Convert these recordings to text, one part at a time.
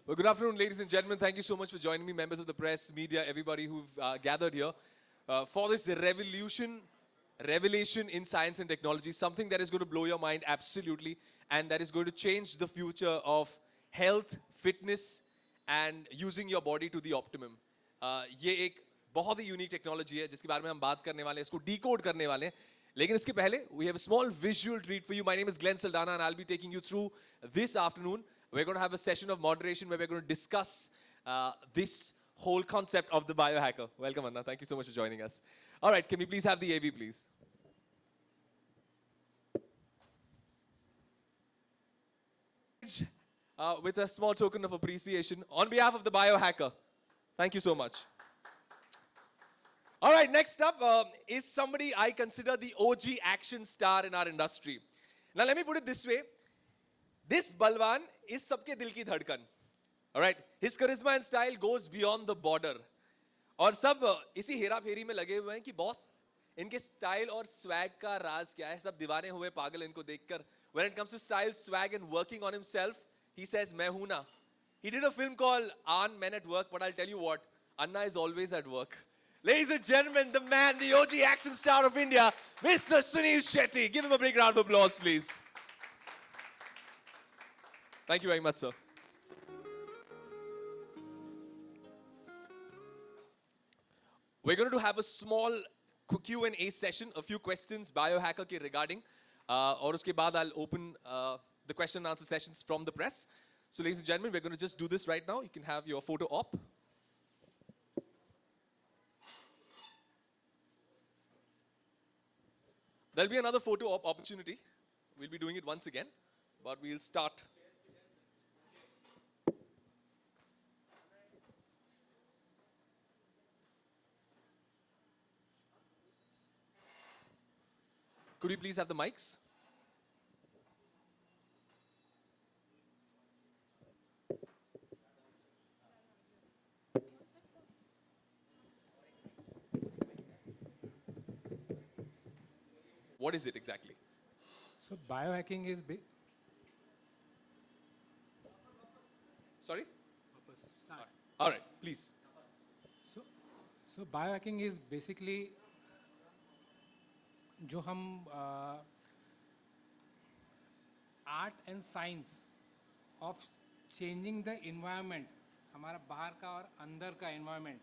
Well, good afternoon, ladies and gentlemen. Thank you so much for joining me, members of the press, media, everybody who've gathered here for this revelation in science and technology, something that is going to blow your mind absolutely, and that is going to change the future of health, fitness, and using your body to the optimum. ये एक बहुत ही unique technology है जिसके बारे में हम बात करने वाले हैं, इसको डिकोड करने वाले हैं. लेकिन इसके पहले we have a small visual treat for you. My name is Glenn Saldana and I'll be taking you through this afternoon. We're going to have a session of moderation where we're going to discuss this whole concept of the biohacker. Welcome, Anna. Thank you so much for joining us. All right, can we please have the AV, please? With a small token of appreciation on behalf of the biohacker. Thank you so much. All right, next up is somebody I consider the OG action star in our industry. Now, let me put it this way. This Balwan is sabke dil ki dhadkan. All right, his charisma and style goes beyond the border. और सब इसी हेरा फेरी में लगे हुए हैं कि boss इनके style और स्वैग का राज क्या है. सब दीवाने हुए पागल इनको देखकर. When it comes to style, swag and working on himself, he says मैं हूं ना. He did a film called Aan Men at Work, but I'll tell you what, Anna is always at work. Ladies and gentlemen, the man, the OG action star of India, Mr. Suniel Shetty. Give him a big round of applause, please. Thank you very much, sir. We're going to have a small Q&A session, a few questions biohacker ke regarding. और उसके बाद I'll open the question and answer sessions from the press. So ladies and gentlemen, we're going to just do this right now. You can have your photo op. There'll be another photo op opportunity. We'll be doing it once again, but we'll start. Could we please have the mics? What is it exactly? So biohacking is Sorry? All right, please. So biohacking is basically जो हम art and science of changing the environment, हमारा बाहर का और अंदर का environment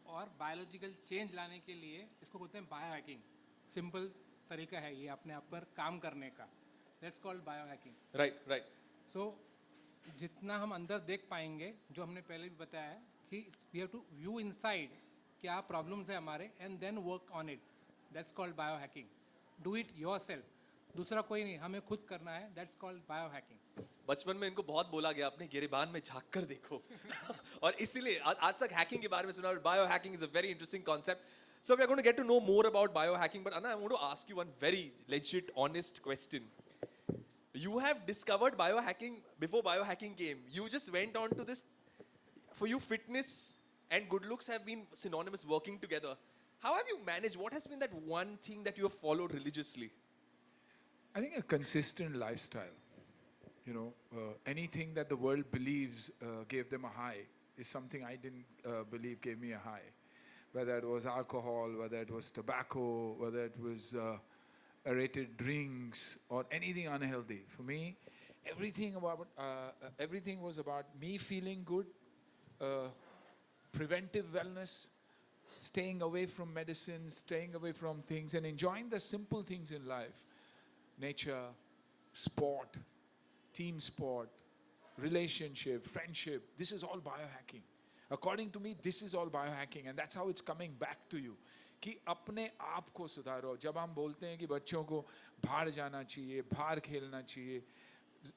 और biological change लाने के लिए इसको बोलते हैं biohacking. Simple तरीका है ये अपने आप पर काम करने का. That's called biohacking. Right, right. So जितना हम अंदर देख पाएंगे, जो हमने पहले भी बताया है कि we have to view inside क्या problems है हमारे and then work on it. That's called biohacking. Do it yourself. दूसरा कोई नहीं, हमें खुद करना है. That's called biohacking. बचपन में इनको बहुत बोला गया अपने गिरेबान में झांक कर देखो. और इसीलिए आज तक हैकिंग के बारे में सुना. Biohacking is a very interesting concept. So we are going to get to know more about biohacking. But Anna, I want to ask you one very legit, honest question. You have discovered biohacking before biohacking came. You just went on to this. For you, fitness and good looks have been synonymous, working together. How have you managed? What has been that one thing that you have followed religiously? I think a consistent lifestyle. You know, anything that the world believes gave them a high is something I didn't believe gave me a high. Whether it was alcohol, whether it was tobacco, whether it was aerated drinks or anything unhealthy. For me, everything was about me feeling good, preventive wellness, staying away from medicine, staying away from things and enjoying the simple things in life. Nature, sport, team sport, relationship, friendship. This is all biohacking. According to me, this is all biohacking and that's how it's coming back to you. कि अपने आप को सुधारो. जब हम बोलते हैं कि बच्चों को बाहर जाना चाहिए, बाहर खेलना चाहिए,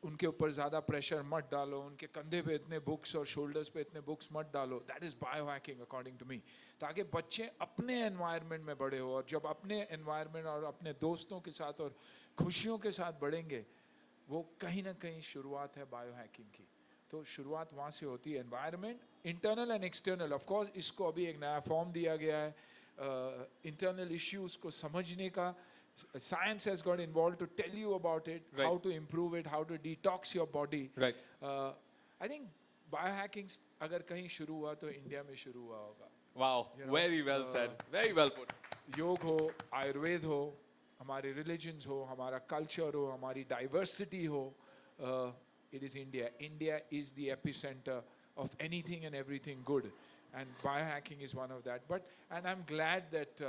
उनके ऊपर ज़्यादा प्रेशर मत डालो, उनके कंधे पे इतने बुक्स और शोल्डर्स पे इतने बुक्स मत डालो. That is biohacking according to me. ताकि बच्चे अपने एनवायरनमेंट में बड़े हो और जब अपने एनवायरनमेंट और अपने दोस्तों के साथ और खुशियों के साथ बढ़ेंगे, वो कहीं ना कहीं शुरुआत है बायोहैकिंग की. तो शुरुआत वहाँ से होती है. Environment internal and external. Of course इसको अभी एक नया फॉर्म दिया गया है. इंटरनल इश्यूज को समझने का science has got involved to tell you about it, right. how to improve it, how to detox your body. Right. I think biohacking अगर कहीं शुरू हुआ तो इंडिया में शुरू हुआ होगा. Wow, You know, very well said. Very well put. योग हो, आयुर्वेद हो, हमारे रिलीजन्स हो, हमारा कल्चर हो, हमारी डाइवर्सिटी हो, it is India. India is the epicenter of anything and everything good, and biohacking is one of that. And I'm glad that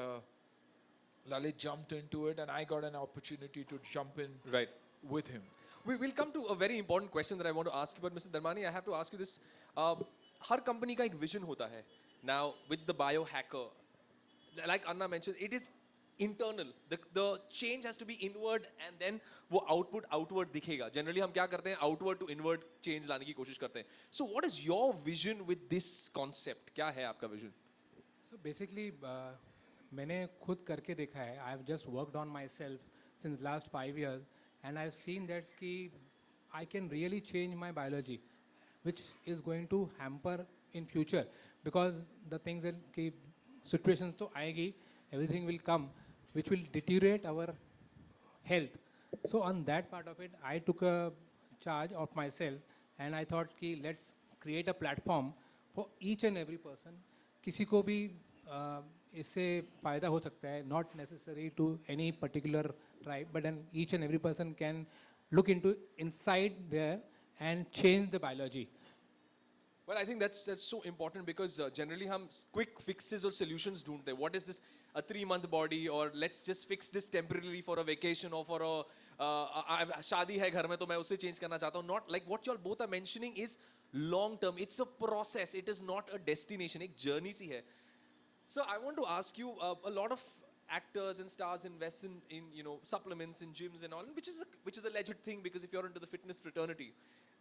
Lalit jumped into it, and I got an opportunity to jump in Right. with him. We will come to a very important question that I want to ask you, but Mr. Dharmani, I have to ask you this. Her company का एक vision होता है. Now, with the biohacker, like Anna mentioned, it is internal. The change has to be inward, and then वो output outward दिखेगा. Generally हम क्या करते हैं? Outward to inward change लाने की कोशिश करते हैं. So, what is your vision with this concept? क्या है आपका vision? So basically, मैंने खुद करके देखा है. I have just worked on myself since last 5 years, and I've seen that कि I can really change my biology, which is going to hamper in future, because the things that कि situations तो आएगी, everything will come, which will deteriorate our health. So on that part of it, I took a charge of myself, and I thought कि let's create a platform for each and every person. किसी को भी इससे फ़ायदा हो सकता है, not necessary to any particular tribe, but then each and every person can look into inside there and change the biology. Well, I think that's so important, because generally हम quick fixes or solutions ढूंढते हैं. What is this? A 3-month body, or let's just fix this temporarily for a vacation, or for a शादी है घर में तो मैं उसे change करना चाहता हूँ. Not like what you all both are mentioning is long term. It's a process. It is not a destination. एक journey सी है. So I want to ask you, a lot of actors and stars invest in supplements, in gyms and all, which is a legit thing, because if you're into the fitness fraternity.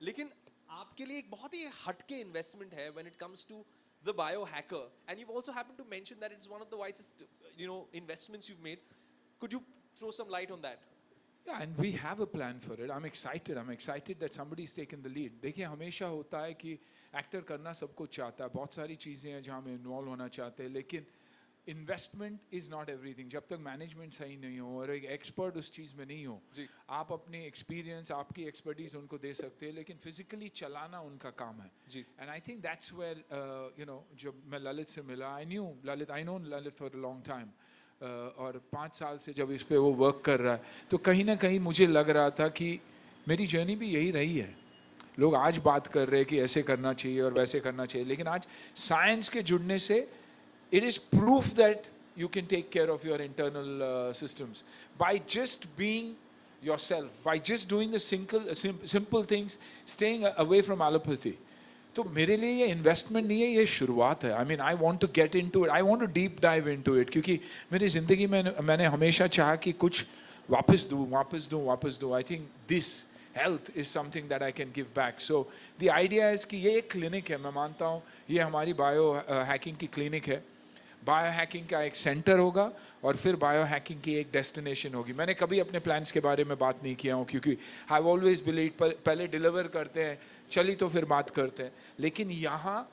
लेकिन आपके लिए एक बहुत ही हटके investment है when it comes to the biohacker, and you've also happened to mention that it's one of the wisest investments you've made. Could you throw some light on that? Yeah, and we have a plan for it. I'm excited that somebody's taken the lead. देखिए हमेशा होता है कि actor करना सबको चाहता है, बहुत सारी चीज़ें हैं जहाँ में इन्वॉल्व होना चाहते हैं, लेकिन इन्वेस्टमेंट इज़ नॉट एवरीथिंग. जब तक मैनेजमेंट सही नहीं हो और एक एक्सपर्ट उस चीज़ में नहीं हो, आप अपनी एक्सपीरियंस, आपकी एक्सपर्टीज उनको दे सकते हैं, लेकिन फिजिकली चलाना उनका काम है. And I think that's where जब मैं ललित से मिला, I know Lalit for a long time, और 5 साल से जब इस पे वो वर्क कर रहा है, तो कहीं ना कहीं मुझे लग रहा था कि मेरी जर्नी भी यही रही है. लोग आज बात कर रहे हैं कि ऐसे करना चाहिए और वैसे करना चाहिए, लेकिन आज साइंस के जुड़ने से it is proof that you can take care of your internal systems by just being yourself, by just doing the simple things, staying away from allopathy. तो मेरे लिए ये इन्वेस्टमेंट नहीं है, ये शुरुआत है. I mean I want to get into it, I want to deep dive into it, क्योंकि मेरी ज़िंदगी में मैंने हमेशा चाहा कि कुछ वापस दूँ. I think this health is something that I can give back. So the idea is कि ये एक क्लिनिक है, मैं मानता हूँ ये हमारी बायो हैकिंग की क्लिनिक है. बायो हैकिंग का एक सेंटर होगा और फिर बायो हैकिंग की एक डेस्टिनेशन होगी. मैंने कभी अपने प्लान्स के बारे में बात नहीं किया हूँ, क्योंकि आई हैव ऑलवेज बिलीव पहले डिलीवर करते हैं, चली तो फिर बात करते हैं. लेकिन यहाँ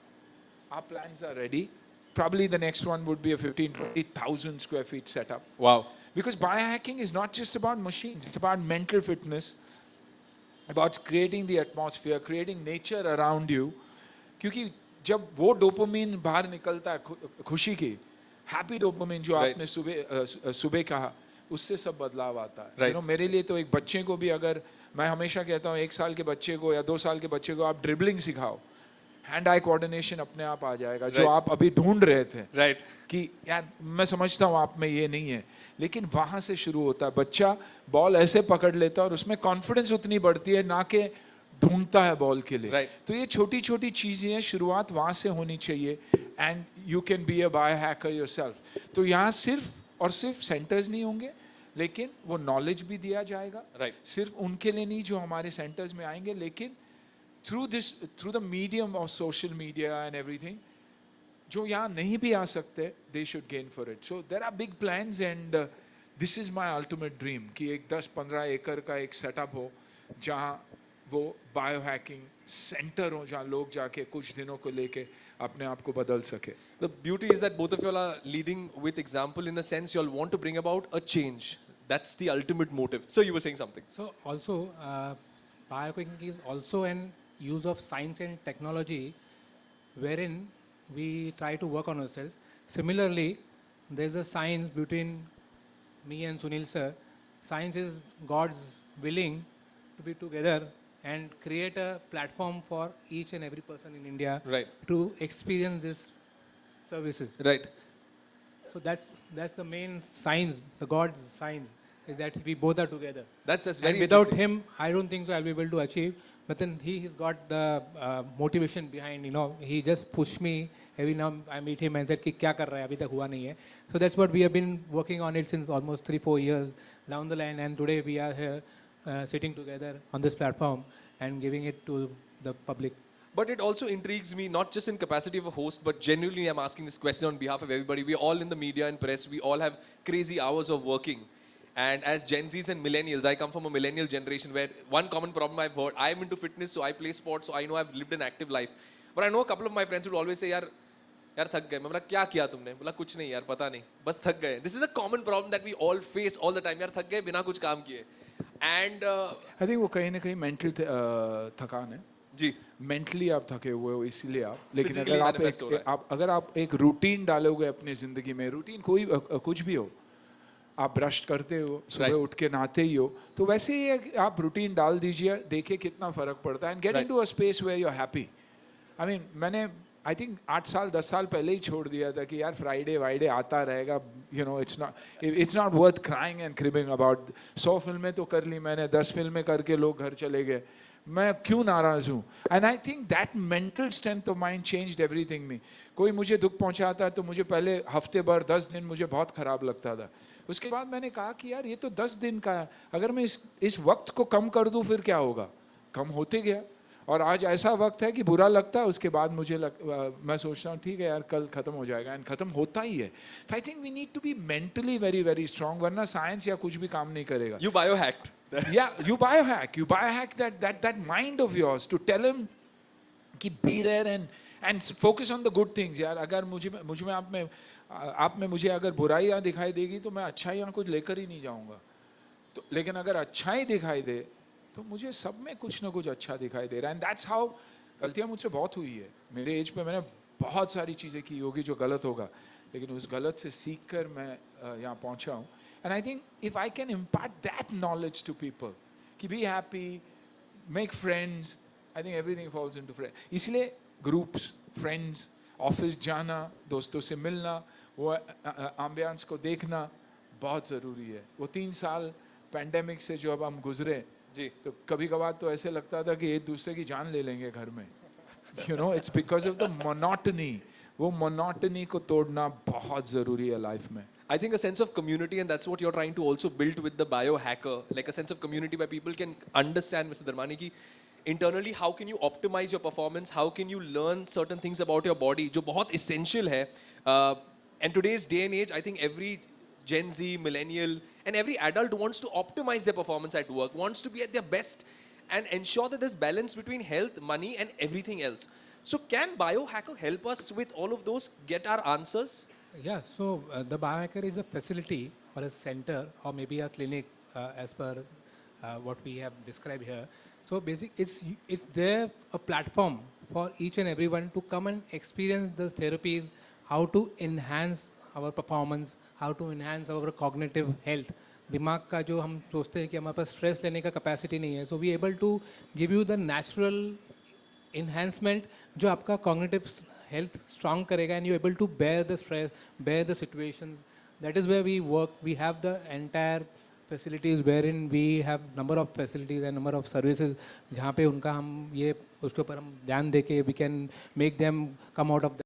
our plans are ready. Probably the next one would be a 15,000-20,000 square feet setup. Wow. Because biohacking is not just about machines, it's about mental fitness, about creating the atmosphere, creating nature around you. क्योंकि जब वो dopamine बाहर निकलता है खुशी की, happy dopamine जो आपने सुबह कहा, उससे सब बदलाव आता है. Right. मेरे लिए तो एक बच्चे को भी, अगर मैं हमेशा कहता हूँ 1 साल के बच्चे को या 2 साल के बच्चे को आप ड्रिबलिंग सिखाओ, हैंड आई कोऑर्डिनेशन अपने आप आ जाएगा. जो आप अभी ढूंढ रहे थे कि यार मैं समझता हूँ आप में ये नहीं है, लेकिन वहाँ से शुरू होता है. बच्चा बॉल ऐसे पकड़ लेता है और उसमें कॉन्फिडेंस उतनी बढ़ती है, ना कि ढूंढता है बॉल के लिए. तो ये छोटी छोटी चीज़ें हैं, शुरुआत वहाँ से होनी चाहिए. And you can be a biohacker yourself. तो यहाँ सिर्फ और सिर्फ सेंटर्स नहीं होंगे, लेकिन वो नॉलेज भी दिया जाएगा. सिर्फ उनके लिए नहीं जो हमारे सेंटर्स में आएंगे, लेकिन through the medium of social media and everything, जो यहाँ नहीं भी आ सकते, they should gain for it. So there are big plans, and this is my ultimate dream कि एक 10-15 एकड़ का एक सेटअप हो जहाँ वो बायोहैकिंग सेंटर हो, जहाँ लोग जाके कुछ दिनों को लेके अपने आप को बदल सके. The beauty is that both of you all are leading with example, in the sense you all want to bring about a change. That's the ultimate motive. So you were saying something. So also biohacking is also an use of science and technology wherein we try to work on ourselves. Similarly, there's a science between me and Sunil sir. Science is God's willing to be together and create a platform for each and every person in India Right. to experience these services. Right. So that's the main science, the God's science, is that we both are together. That's And very without interesting. him, I don't think so I'll be able to achieve. But then he's got the motivation behind, he just pushed me every now I meet him and said, कि क्या कर रहा है अभी तक हुआ नहीं है. So that's what we have been working on it since almost 3-4 years down the line, and today we are here sitting together on this platform and giving it to the public. But it also intrigues me, not just in capacity of a host, but genuinely I'm asking this question on behalf of everybody. We're all in the media and press. We all have crazy hours of working. And as Gen Zs and millennials, I come from a millennial generation where one common problem I've heard, I'm into fitness, so I play sports, so I know I've lived an active life. But I know a couple of my friends would always say, यार थक गए. मैं बोला क्या किया तुमने? बोला कुछ नहीं यार, पता नहीं, बस थक गए. This is a common problem that we all face all the time. यार थक गए बिना कुछ काम किए. And I think वो कहीं ना कहीं मेंटल थकान है. जी. मेंटली आप थके हुए हो इसीलिए आप, लेकिन Physically manifest हो रहा है. अगर आप एक रूटीन डालोगे अपनी जिंदगी में, रूटीन कोई कुछ भी हो, आप ब्रश करते हो, सुबह Right. उठ के नहाते ही हो, तो वैसे ही है, आप रूटीन डाल दीजिए, देखिए कितना फर्क पड़ता है. And get Right. Into a space where you are happy. I mean मैंने आई थिंक 8 साल 10 साल पहले ही छोड़ दिया था कि यार फ्राइडे वाइडे आता रहेगा, it's not worth crying and cribbing about. 100 फिल्में तो कर ली मैंने, 10 फिल्में करके लोग घर चले गए, मैं क्यों नाराज हूँ. And I think that mental strength of mind changed everything me. कोई मुझे दुख पहुंचाता है तो मुझे पहले हफ्ते भर 10 दिन मुझे बहुत खराब लगता था. उसके बाद मैंने कहा कि यार ये तो 10 दिन का है, अगर मैं इस वक्त को कम कर दूं फिर क्या होगा. कम होते गया, और आज ऐसा वक्त है कि बुरा लगता है, उसके बाद मैं सोचता हूँ ठीक है यार कल खत्म हो जाएगा, एंड खत्म होता ही है. तो I think we need to be mentally very very strong, वरना साइंस या कुछ भी काम नहीं करेगा. You biohacked. Yeah, you biohack that mind of yours to tell him कि be there and focus on the good things. यार अगर मुझ में आप में मुझे अगर बुराइयाँ दिखाई देगी तो मैं अच्छाइयाँ कुछ लेकर ही नहीं जाऊँगा. तो लेकिन अगर अच्छाई दिखाई दे तो मुझे सब में कुछ ना कुछ अच्छा दिखाई दे रहा है. And that's how. गलतियाँ मुझसे बहुत हुई है, मेरे एज पे मैंने बहुत सारी चीज़ें की होगी जो गलत होगा, लेकिन उस गलत से सीख कर मैं यहाँ पहुँचा हूँ. And I think if I can impart that knowledge to people, कि be happy, make friends, I think everything falls into friends. इसलिए groups, friends, ऑफिस जाना, दोस्तों से मिलना, वो एम्बियंस को देखना बहुत ज़रूरी है. वो 3 साल पैंडेमिक से जो अब हम गुजरे जी, तो कभी कभार तो ऐसे लगता था कि एक दूसरे की जान ले लेंगे घर में. It's because of the monotony. वो monotony को तोड़ना बहुत ज़रूरी है लाइफ में. I think a sense of community, and that's what you're trying to also build with the biohacker, like a sense of community where people can understand, Mr. Dharmani, ki internally how can you optimize your performance, how can you learn certain things about your body, जो बहुत essential है. And today's day and age, I think every Gen Z, millennial, and every adult wants to optimize their performance at work, wants to be at their best, and ensure that there's balance between health, money, and everything else. So can Biohacker help us with all of those, get our answers? Yeah, so the Biohacker is a facility or a center or maybe a clinic as per what we have described here. So basically, it's there a platform for each and everyone to come and experience the therapies, how to enhance our performance, how to enhance our cognitive health. दिमाग का जो हम सोचते हैं कि हमारे पास stress लेने का कैपेसिटी नहीं है, so we able to give you the natural enhancement जो आपका cognitive health strong करेगा, and you able to bear the stress, bear the situations. That is where we work. We have the entire facilities wherein we have number of facilities and number of services जहाँ पे उनका हम ये उसके ऊपर हम ध्यान दे के we can make them come out of